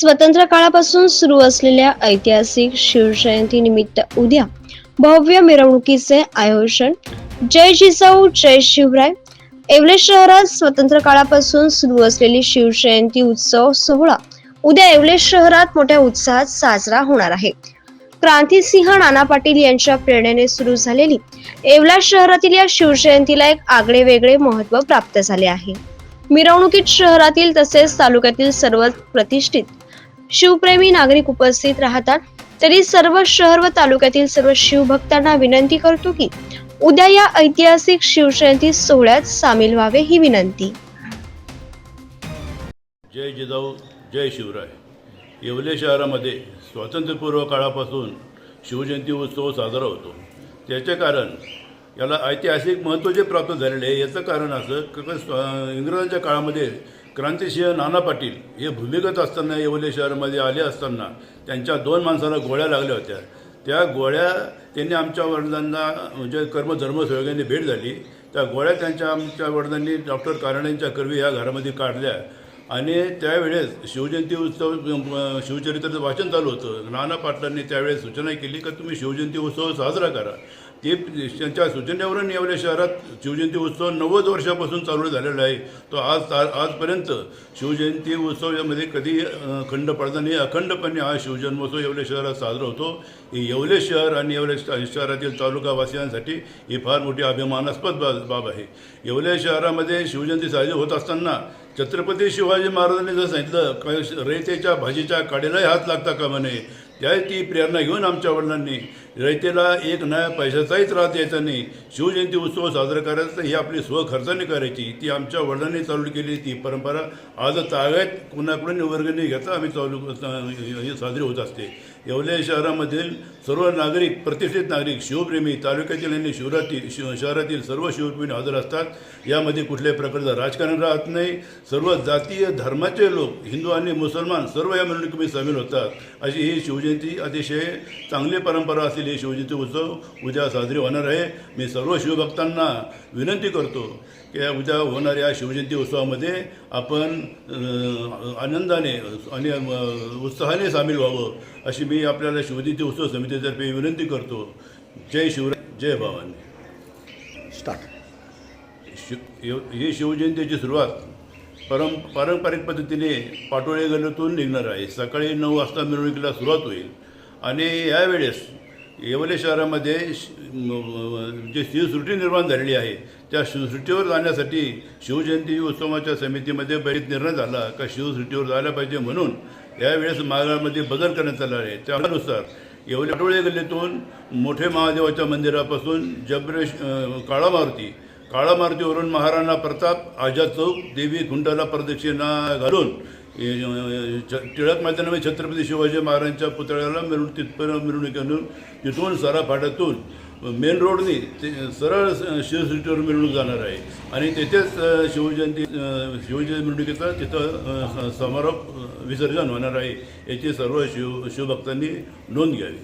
स्वतंत्र काळापासून सुरू असलेल्या ऐतिहासिक शिवजयंती निमित्त उद्या भव्य मिरवणुकीचे आयोजन. जय जिजाऊ जय शिवराय. येवले शहरात स्वतंत्र काळापासून सुरू असलेली शिवजयंती उत्सव सोहळा उद्या येवले शहरात मोठ्या उत्साहात साजरा होणार आहे. क्रांतिसिंह नाना पाटील यांच्या प्रेरणेने सुरू झालेली येवला शहरातील या शिवजयंतीला एक आगळे वेगळे महत्त्व प्राप्त झाले आहे. मिरवणुकीत शहरातील तसेच तालुक्यातील सर्व प्रतिष्ठित शिवप्रेमी नागरिक उपस्थित राहतात. तरी सर्व शहर व तालुक्यातील सर्व शिवभक्तांना विनंती करतो की उद्या या ऐतिहासिक शिवजयंती सोहळ्यात सामील व्हावे ही विनंती. जय जिजाऊ जय शिवराय. येवले शहरामध्ये स्वातंत्र्यपूर्व काळापासून शिवजयंती उत्सव साजरा होतो. त्याचे कारण याला ऐतिहासिक महत्त्व जे प्राप्त झालेले आहे याचं कारण असं की इंग्रजांच्या काळामध्ये क्रांतिसिंह नाना पाटील हे भूमिगत असताना येवले शहरामध्ये आले असताना त्यांच्या 2 माणसाला गोळ्या लागल्या होत्या. त्या गोळ्या त्यांनी आमच्या वडिलांना म्हणजे कर्मधर्म सहयोगाने भेट झाली. त्या गोळ्या आमच्या वडिलांनी डॉक्टर कारणेंच्या कर्वी ह्या घरामध्ये काढल्या आणि त्यावेळेस शिवजयंती उत्सव शिवचरित्राचं वाचन चालू होतं. नाना पाटलांनी त्यावेळेस सूचना केली की तुम्ही शिवजयंती उत्सव साजरा करा. ते त्यांच्या सूचनेवरून येवले शहरात शिवजयंती उत्सव 90 वर्षापासून चालू झालेला आहे. तो आजपर्यंत शिवजयंती उत्सव यामध्ये कधी खंड पडता नाही. अखंडपणे हा शिवजन्मोत्सव येवले शहरात साजरा होतो. ही येवले शहर आणि येवले शहरातील तालुकावासियांसाठी ही फार मोठी अभिमानास्पद बाब आहे. येवले शहरामध्ये शिवजयंती साजरी होत असताना छत्रपती शिवाजी महाराजांनी जर सांगितलं रयतेच्या भाजीच्या काडीलाही हात लागता कामा नये, त्या ती प्रेरणा घेऊन आमच्या वडिलांनी रयतेला एक नया पैशाचाही त्रास द्यायचा नाही, शिवजयंती उत्सव साजरा करायचा ही आपली स्वखर्चाने करायची ती आमच्या वडिलांनी चालू केली. ती परंपरा आज तागायत कुणाकडून वर्गणी घेता आम्ही साजरी होत असते. येवले शहरामधील सर्व नागरिक प्रतिष्ठित नागरिक शिवप्रेमी तालुक्यातील आणि शहरातील सर्व शिवप्रेमी हजर असतात. यामध्ये कुठल्याही प्रकारचं राजकारण राहत नाही. सर्व जातीय धर्माचे लोक हिंदू आणि मुसलमान सर्व या मिरवणुकीमध्ये सामील होतात. अशी ही शिवजयंती अतिशय चांगली परंपरा असलेली ही शिवजयंती उत्सव उद्या साजरी होणार आहे. मी सर्व शिवभक्तांना विनंती करतो की उद्या होणाऱ्या शिवजयंती उत्सवामध्ये आपण आनंदाने आणि उत्साहाने सामील व्हावं अशी मी आपल्याला शिवजयंती उत्सव समितीतर्फे विनंती करतो. जय शिवराय जय भवानी. ही शिवजयंतीची सुरुवात पारंपरिक पद्धतीने पाटोळे गल्लीतून निघणार आहे. सकाळी 9 वाजता मिरवणुकीला सुरुवात होईल आणि यावेळेस येवले शहरामध्ये जे शिवसृष्टी निर्माण झालेली आहे त्या शिवसृष्टीवर जाण्यासाठी शिवजयंती उत्सवाच्या समितीमध्ये बरेच निर्णय झाला का शिवसृष्टीवर जायला पाहिजे म्हणून यावेळेस मार्गामध्ये बदल करण्यात आला आहे. त्यानुसार येवले पाटोळे गल्लीतून मोठे महादेवाच्या मंदिरापासून जबरे काळा मारुतीवरून महाराणा प्रताप आझाद चौक देवी खुंटाला प्रदक्षिणा घालून टिळक मैदानामध्ये छत्रपती शिवाजी महाराजांच्या पुतळ्याला मिरवणूक आणून तिथून सरा फाट्यातून मेन रोडने ते सरळ शिवसृष्टीवर मिरवणूक जाणार आहे आणि तेथेच शिवजयंती मिरवणुकीचा तिथं समारोप विसर्जन होणार आहे. याची सर्व शिवभक्तांनी नोंद घ्यावी.